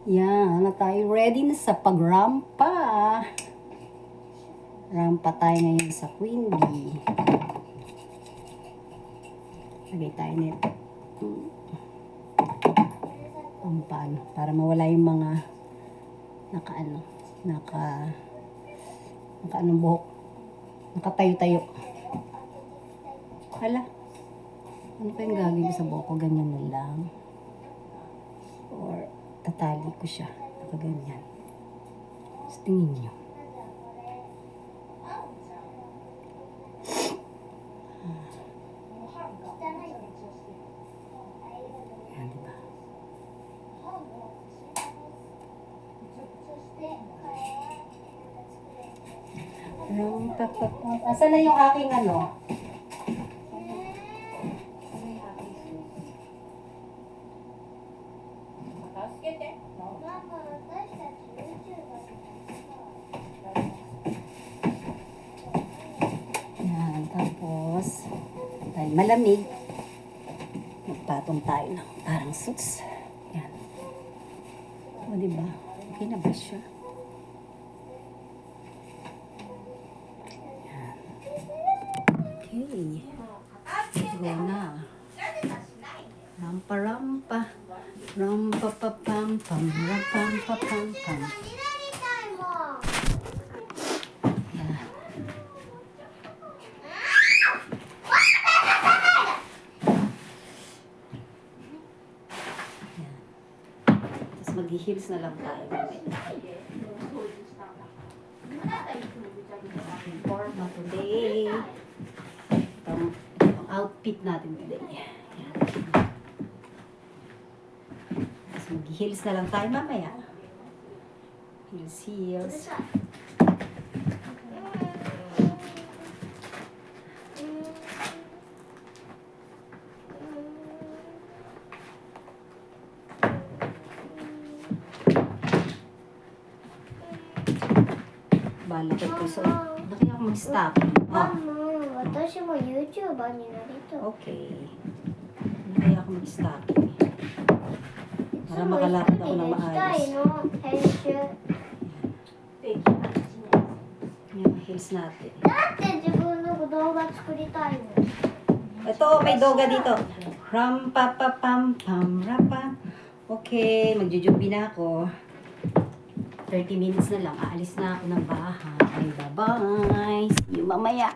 Yan, na tayo ready na sa pagrampa. Rampa tayo ngayon sa Queen Bee. Lagay tayo nito. Paano, para mawala yung mga anong buhok. Nakatayo-tayo. Hala. Ano pa yung gagawin ko sa buhok ko? Ganyan na lang. Or tatali ko siya. Nakaganyan. Tapos tingin niyo. Yan, diba? Asan na yung aking ano? Yan, tapos dahil malamig, magpatong tayo ng parang suits. Yan. O, diba? Okay na ba siya? Yan. Okay. Go na. Rampa-rampa. Rampa-pa-pam-pam. Rampa-pa-pam-pam. Yan. Tapos mag-heels na lang tayo. Forma today. Itong outfit natin today. Yan. Tapos mag-heels na lang tayo mamaya. Heels. Balak ko so. Laki ako mag-stop. Watashi mo YouTuberになりたい。 Okay. Laki ako mag-stop. Para makalapit ako na maayos. Yan, heels natin. だって自分の動画作りたいもん。 Ito, may doga dito. Ram pa pa pam pam rapa. Okay, magjujubi na ako. 30 minutes na lang. Aalis na ako ng bahay. Bye-bye. See you mamaya.